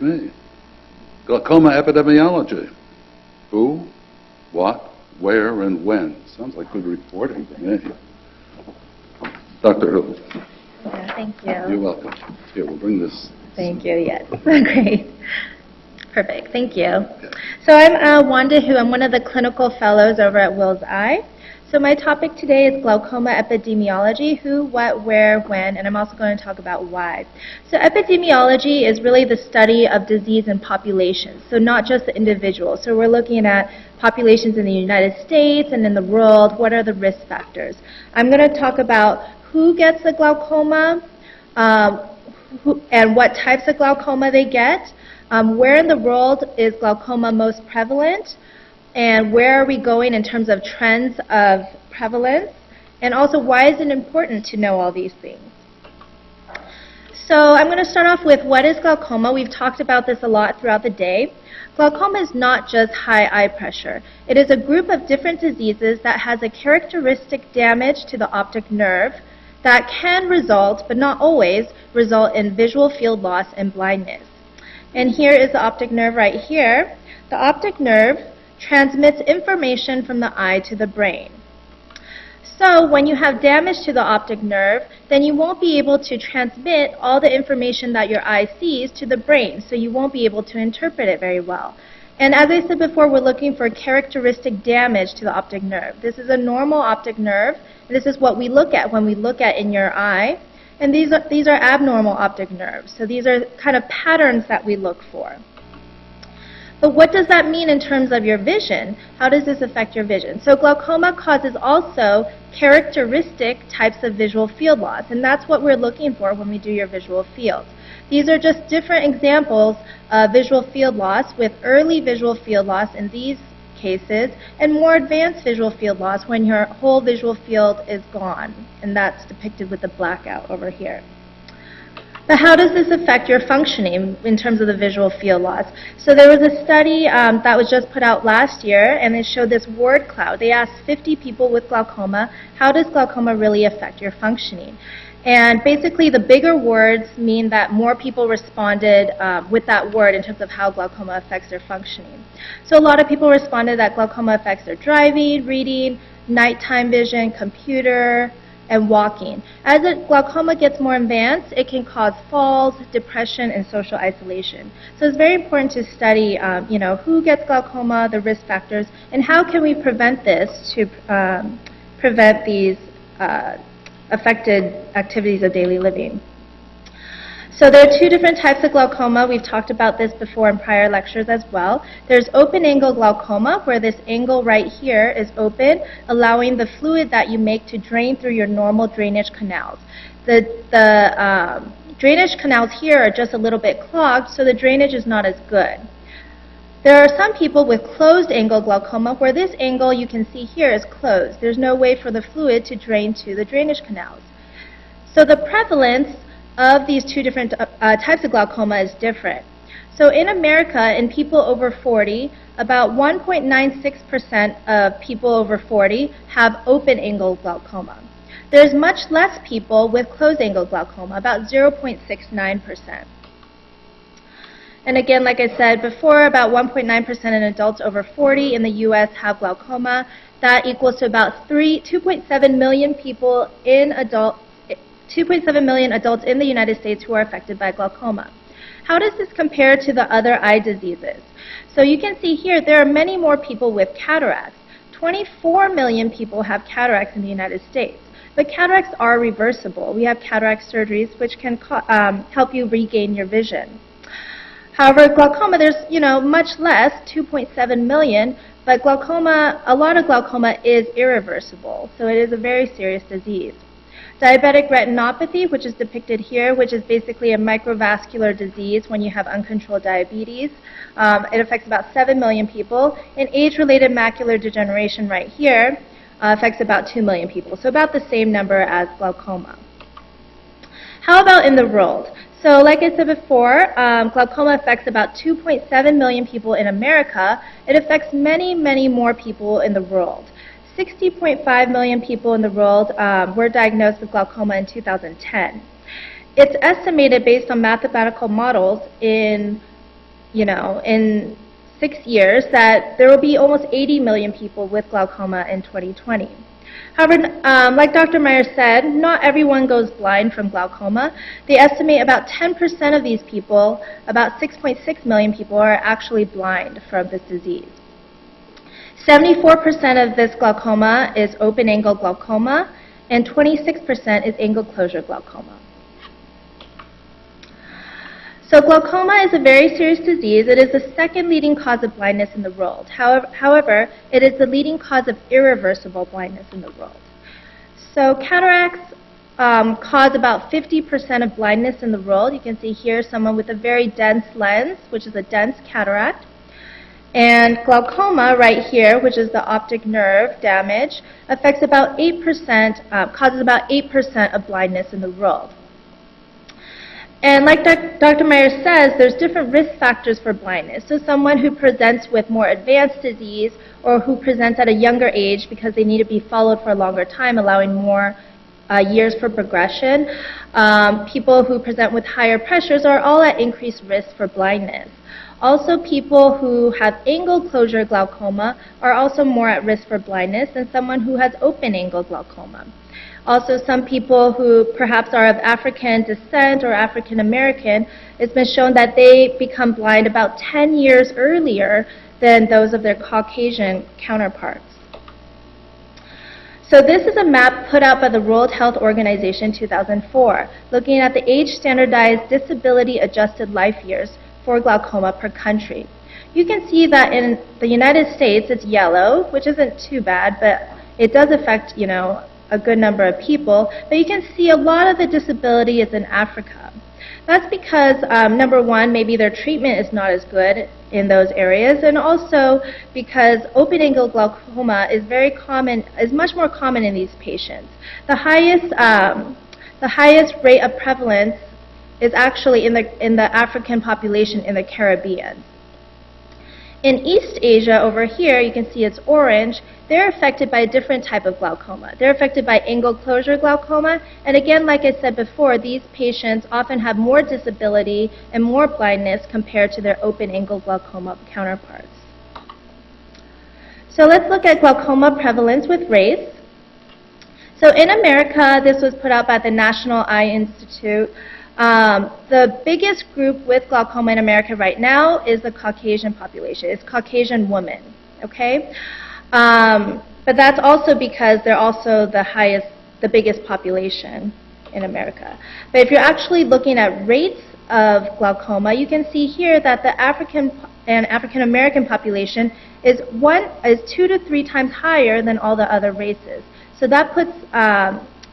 me. Glaucoma epidemiology. Who, what, where, and when. Sounds like good reporting to me. Dr. Hill. Yeah, thank you. You're welcome. Here, we'll bring this. Thank you, yes. Great. Perfect, thank you. So I'm Wanda, I'm one of the clinical fellows over at Wills Eye. So my topic today is glaucoma epidemiology, who, what, where, when, and I'm also going to talk about why. So epidemiology is really the study of disease in populations, so not just the individual. So we're looking at populations in the United States and in the world. What are the risk factors? I'm going to talk about who gets the glaucoma, and what types of glaucoma they get, where in the world is glaucoma most prevalent, and where are we going in terms of trends of prevalence, and also why is it important to know all these things. So I'm going to start off with what is glaucoma. We've talked about this a lot throughout the day. Glaucoma is not just high eye pressure. It is a group of different diseases that has a characteristic damage to the optic nerve that can result, but not always, result in visual field loss and blindness. And here is the optic nerve right here. The optic nerve transmits information from the eye to the brain. So when you have damage to the optic nerve, then you won't be able to transmit all the information that your eye sees to the brain, so you won't be able to interpret it very well. And as I said before, we're looking for characteristic damage to the optic nerve. This is a normal optic nerve. This is what we look at when we look at in your eye. And these are abnormal optic nerves. So these are kind of patterns that we look for. But what does that mean in terms of your vision? How does this affect your vision? So glaucoma causes also characteristic types of visual field loss, and that's what we're looking for when we do your visual fields. These are just different examples of visual field loss, with early visual field loss in these cases and more advanced visual field loss when your whole visual field is gone, and that's depicted with the blackout over here. But how does this affect your functioning in terms of the visual field loss? So there was a study that was just put out last year, and it showed this word cloud. They asked 50 people with glaucoma, how does glaucoma really affect your functioning? And basically the bigger words mean that more people responded with that word in terms of how glaucoma affects their functioning. So a lot of people responded that glaucoma affects their driving, reading, nighttime vision, computer, and walking. As glaucoma gets more advanced, it can cause falls, depression, and social isolation. So it's very important to study, who gets glaucoma, the risk factors, and how can we prevent this to prevent these affected activities of daily living. So there are two different types of glaucoma. We've talked about this before in prior lectures as well. There's open-angle glaucoma, where this angle right here is open, allowing the fluid that you make to drain through your normal drainage canals. The drainage canals here are just a little bit clogged, so the drainage is not as good. There are some people with closed-angle glaucoma, where this angle you can see here is closed. There's no way for the fluid to drain to the drainage canals. So the prevalence of these two different types of glaucoma is different. So in America, in people over 40, about 1.96% of people over 40 have open-angle glaucoma. There's much less people with closed-angle glaucoma, about 0.69%. And again, like I said before, about 1.9% in adults over 40 in the U.S. have glaucoma. That equals to about 2.7 million people in 2.7 million adults in the United States who are affected by glaucoma. How does this compare to the other eye diseases? So you can see here there are many more people with cataracts. 24 million people have cataracts in the United States. But cataracts are reversible. We have cataract surgeries which can help you regain your vision. However, glaucoma, there's much less, 2.7 million, but glaucoma, a lot of glaucoma is irreversible, so it is a very serious disease. Diabetic retinopathy, which is depicted here, which is basically a microvascular disease when you have uncontrolled diabetes. It affects about 7 million people. And age-related macular degeneration right here affects about 2 million people, so about the same number as glaucoma. How about in the world? So like I said before, glaucoma affects about 2.7 million people in America. It affects many, many more people in the world. 60.5 million people in the world were diagnosed with glaucoma in 2010. It's estimated based on mathematical models in in 6 years, that there will be almost 80 million people with glaucoma in 2020. However, like Dr. Meyer said, not everyone goes blind from glaucoma. They estimate about 10% of these people, about 6.6 million people, are actually blind from this disease. 74% of this glaucoma is open-angle glaucoma, and 26% is angle closure glaucoma. So glaucoma is a very serious disease. It is the second leading cause of blindness in the world. However, it is the leading cause of irreversible blindness in the world. So cataracts cause about 50% of blindness in the world. You can see here someone with a very dense lens, which is a dense cataract. And glaucoma right here, which is the optic nerve damage, affects about 8%, causes about 8% of blindness in the world. And like Dr. Meyer says, there's different risk factors for blindness. So someone who presents with more advanced disease or who presents at a younger age because they need to be followed for a longer time, allowing more years for progression. People who present with higher pressures are all at increased risk for blindness. Also, people who have angle closure glaucoma are also more at risk for blindness than someone who has open angle glaucoma. Also, some people who perhaps are of African descent or African American, it's been shown that they become blind about 10 years earlier than those of their Caucasian counterparts. So this is a map put out by the World Health Organization in 2004, looking at the age-standardized disability-adjusted life years for glaucoma per country. You can see that in the United States, it's yellow, which isn't too bad, but it does affect, a good number of people, but you can see a lot of the disability is in Africa. That's because, number one, maybe their treatment is not as good in those areas, and also because open-angle glaucoma is much more common in these patients. The highest rate of prevalence is actually in the African population in the Caribbean. In East Asia over here, you can see it's orange. They're affected by a different type of glaucoma. They're affected by angle closure glaucoma. And again, like I said before, these patients often have more disability and more blindness compared to their open angle glaucoma counterparts. So let's look at glaucoma prevalence with race. So in America, this was put out by the National Eye Institute. The biggest group with glaucoma in America right now is the Caucasian population. It's Caucasian women, okay? But that's also because they're also the biggest population in America. But if you're actually looking at rates of glaucoma, you can see here that the African and African American population is 2 to 3 times higher than all the other races. So that puts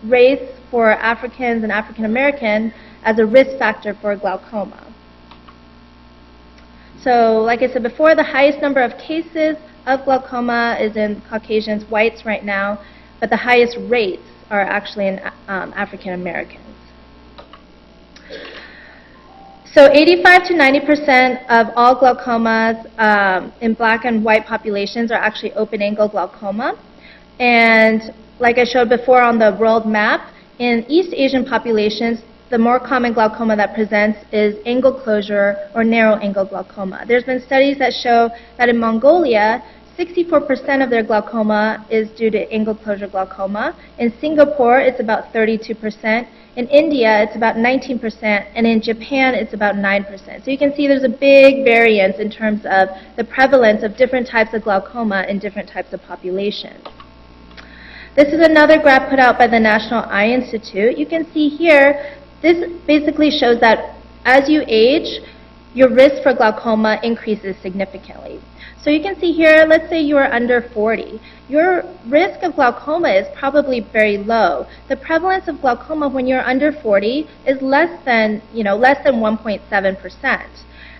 race for Africans and African American as a risk factor for glaucoma. So like I said before, the highest number of cases of glaucoma is in Caucasians, whites right now, but the highest rates are actually in African Americans. So 85 to 90% of all glaucomas in black and white populations are actually open-angle glaucoma. And like I showed before on the world map, in East Asian populations, the more common glaucoma that presents is angle closure or narrow angle glaucoma. There's been studies that show that in Mongolia, 64% of their glaucoma is due to angle closure glaucoma. In Singapore, it's about 32%. In India, it's about 19%. And in Japan, it's about 9%. So you can see there's a big variance in terms of the prevalence of different types of glaucoma in different types of populations. This is another graph put out by the National Eye Institute. You can see here, this basically shows that as you age, your risk for glaucoma increases significantly. So you can see here, let's say you are under 40. Your risk of glaucoma is probably very low. The prevalence of glaucoma when you're under 40 is less than 1.7%.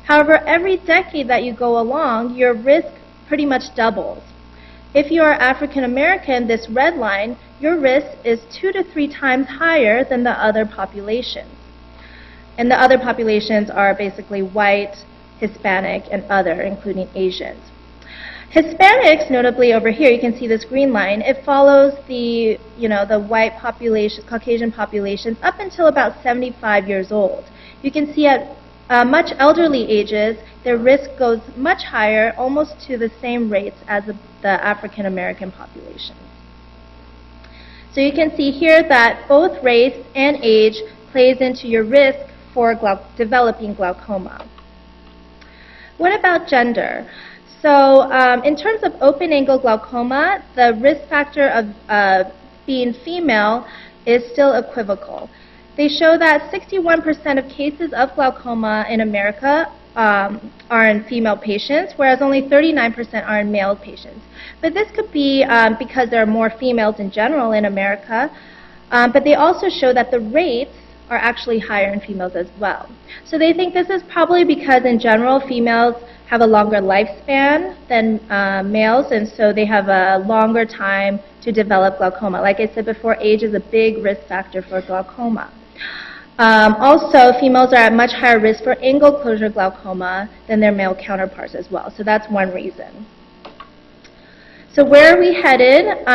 However, every decade that you go along, your risk pretty much doubles. If you are African American, this red line, your risk is 2 to 3 times higher than the other populations. And the other populations are basically white, Hispanic, and other, including Asians. Hispanics, notably over here, you can see this green line. It follows the white population, Caucasian populations up until about 75 years old. You can see at much elderly ages, their risk goes much higher, almost to the same rates as the African American populations. So you can see here that both race and age plays into your risk for developing glaucoma. What about gender? So in terms of open-angle glaucoma, the risk factor of being female is still equivocal. They show that 61% of cases of glaucoma in America are in female patients, whereas only 39% are in male patients. But this could be because there are more females in general in America, but they also show that the rates are actually higher in females as well. So they think this is probably because in general females have a longer lifespan than males, and so they have a longer time to develop glaucoma. Like I said before, age is a big risk factor for glaucoma. Also, females are at much higher risk for angle closure glaucoma than their male counterparts as well. So that's one reason. So where are we headed?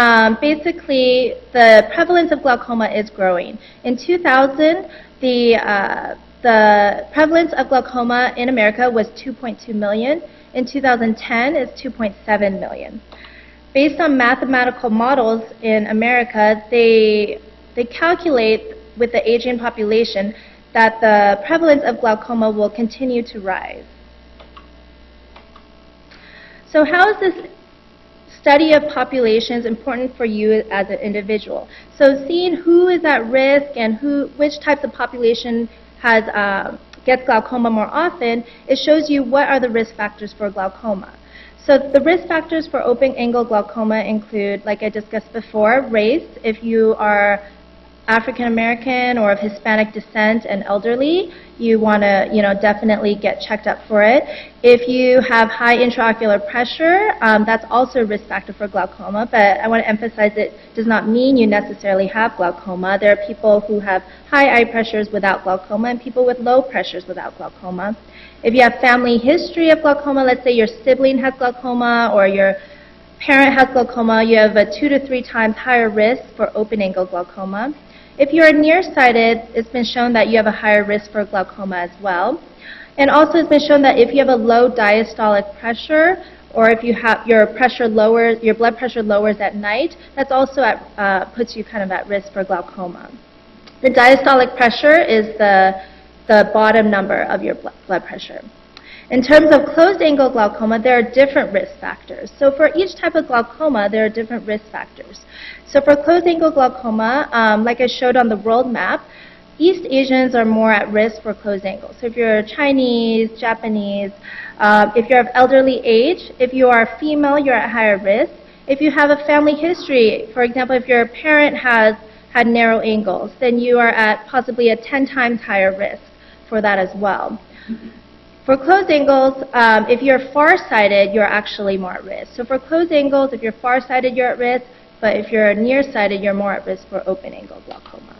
Basically, the prevalence of glaucoma is growing. In 2000, the prevalence of glaucoma in America was 2.2 million. In 2010, it's 2.7 million. Based on mathematical models in America, they calculate with the aging population that the prevalence of glaucoma will continue to rise. So how is this study of populations important for you as an individual? So seeing who is at risk and which types of population gets glaucoma more often, it shows you what are the risk factors for glaucoma. So the risk factors for open-angle glaucoma include, like I discussed before, race. If you are African American or of Hispanic descent and elderly, you want to, definitely get checked up for it. If you have high intraocular pressure, that's also a risk factor for glaucoma, but I want to emphasize it does not mean you necessarily have glaucoma. There are people who have high eye pressures without glaucoma and people with low pressures without glaucoma. If you have family history of glaucoma, let's say your sibling has glaucoma or your parent has glaucoma, you have a 2 to 3 times higher risk for open-angle glaucoma. If you're nearsighted, it's been shown that you have a higher risk for glaucoma as well. And also it's been shown that if you have a low diastolic pressure, or if you have your blood pressure lowers at night, that's also puts you kind of at risk for glaucoma. The diastolic pressure is the bottom number of your blood pressure. In terms of closed-angle glaucoma, there are different risk factors. So for each type of glaucoma, there are different risk factors. So for closed-angle glaucoma, like I showed on the world map, East Asians are more at risk for closed angle. So if you're Chinese, Japanese, if you're of elderly age, if you are female, you're at higher risk. If you have a family history, for example, if your parent has had narrow angles, then you are at possibly a 10 times higher risk for that as well. For closed angles, if you're farsighted, you're actually more at risk. So for closed angles, if you're farsighted, you're at risk, but if you're nearsighted, you're more at risk for open-angle glaucoma.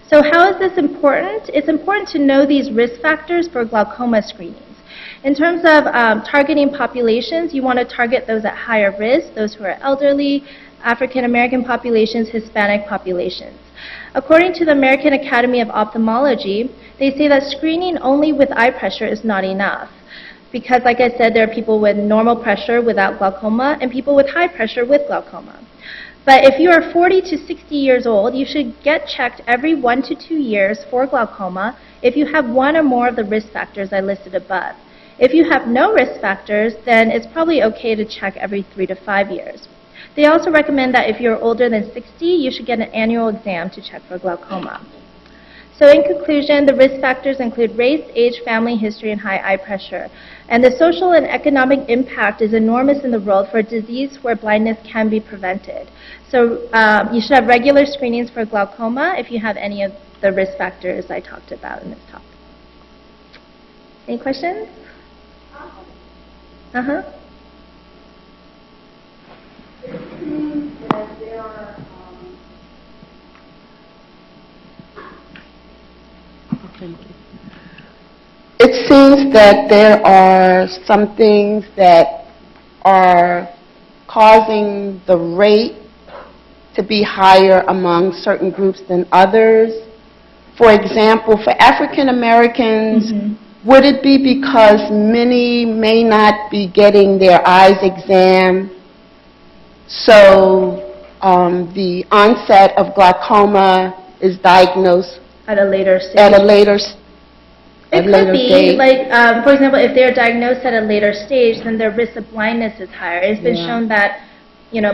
So how is this important? It's important to know these risk factors for glaucoma screenings. In terms of targeting populations, you want to target those at higher risk, those who are elderly, African American populations, Hispanic populations. According to the American Academy of Ophthalmology, they say that screening only with eye pressure is not enough. Because, like I said, there are people with normal pressure without glaucoma and people with high pressure with glaucoma. But if you are 40 to 60 years old, you should get checked every 1 to 2 years for glaucoma if you have one or more of the risk factors I listed above. If you have no risk factors, then it's probably okay to check every 3 to 5 years. They also recommend that if you're older than 60, you should get an annual exam to check for glaucoma. So in conclusion, the risk factors include race, age, family history, and high eye pressure. And the social and economic impact is enormous in the world for a disease where blindness can be prevented. So you should have regular screenings for glaucoma if you have any of the risk factors I talked about in this talk. Any questions? Uh-huh. It seems that there are It seems that there are some things that are causing the rate to be higher among certain groups than others. For example, for African Americans, Would it be because many may not be getting their eyes examined, so the onset of glaucoma is diagnosed At a later stage. at a later It could be, like, for example, if they're diagnosed at a later stage, then their risk of blindness is higher. It's been Yeah. shown that,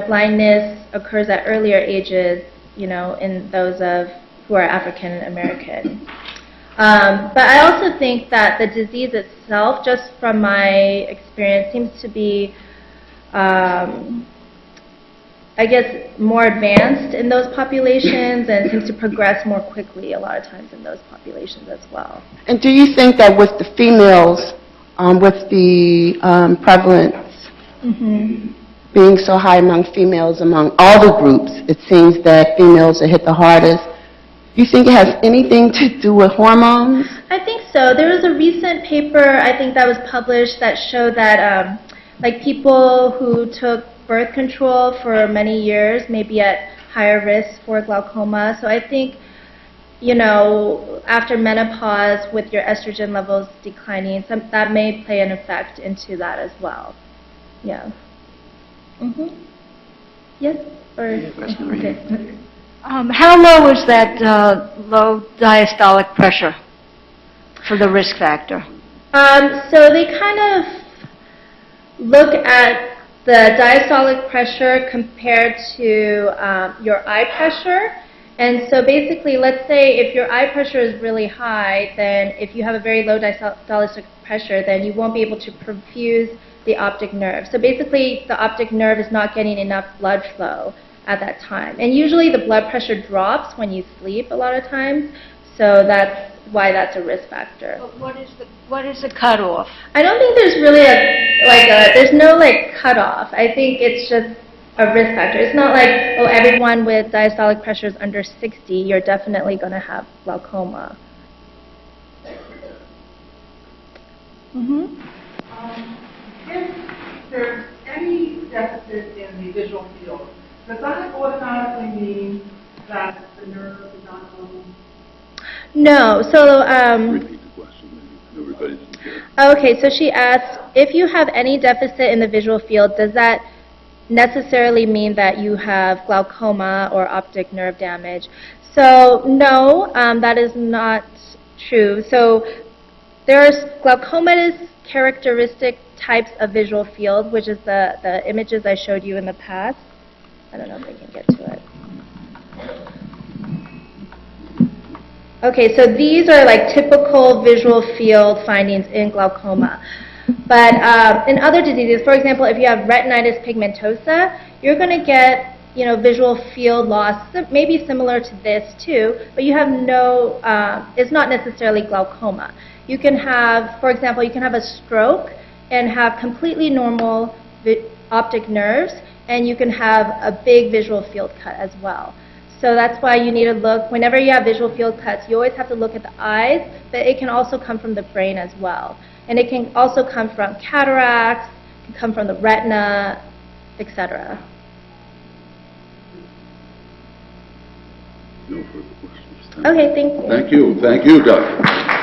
blindness occurs at earlier ages, in those who are African American. But I also think that the disease itself, just from my experience, seems to be, I guess, more advanced in those populations and seems to progress more quickly a lot of times in those populations as well. And do you think that with the females, with the prevalence being so high among females, among all the groups, it seems that females are hit the hardest? Do you think it has anything to do with hormones? I think so. There was a recent paper, I think, that was published that showed that people who took birth control for many years may be at higher risk for glaucoma. So I think, after menopause with your estrogen levels declining, that may play an effect into that as well. Yeah. Yes? Or okay. How low is that low diastolic pressure for the risk factor? So they kind of look at the diastolic pressure compared to your eye pressure. And so basically, let's say if your eye pressure is really high, then if you have a very low diastolic pressure, then you won't be able to perfuse the optic nerve. So basically, the optic nerve is not getting enough blood flow at that time. And usually the blood pressure drops when you sleep a lot of times, so that's why that's a risk factor. But what is the cutoff? I don't think there's really there's no cutoff. I think it's just a risk factor. It's not like, oh, everyone with diastolic pressures under 60, you're definitely going to have glaucoma. If there's any deficit in the visual field, does that automatically mean that the nerve is not normal? No. So, Repeat the question, maybe everybody didn't hear it. okay, so she asked, if you have any deficit in the visual field, does that necessarily mean that you have glaucoma or optic nerve damage? So, no, that is not true. So, there's glaucomatous characteristic types of visual field, which is the images I showed you in the past. I don't know if I can get to it. Okay, so these are typical visual field findings in glaucoma. But in other diseases, for example, if you have retinitis pigmentosa, you're going to get visual field loss, maybe similar to this too, but you have no, it's not necessarily glaucoma. You can have, for example, you can have a stroke and have completely normal optic nerves, and you can have a big visual field cut as well. So that's why you need to look, whenever you have visual field cuts, you always have to look at the eyes, but it can also come from the brain as well. And it can also come from cataracts, it can come from the retina, etc. No further questions. Okay, thank you. Thank you, doctor.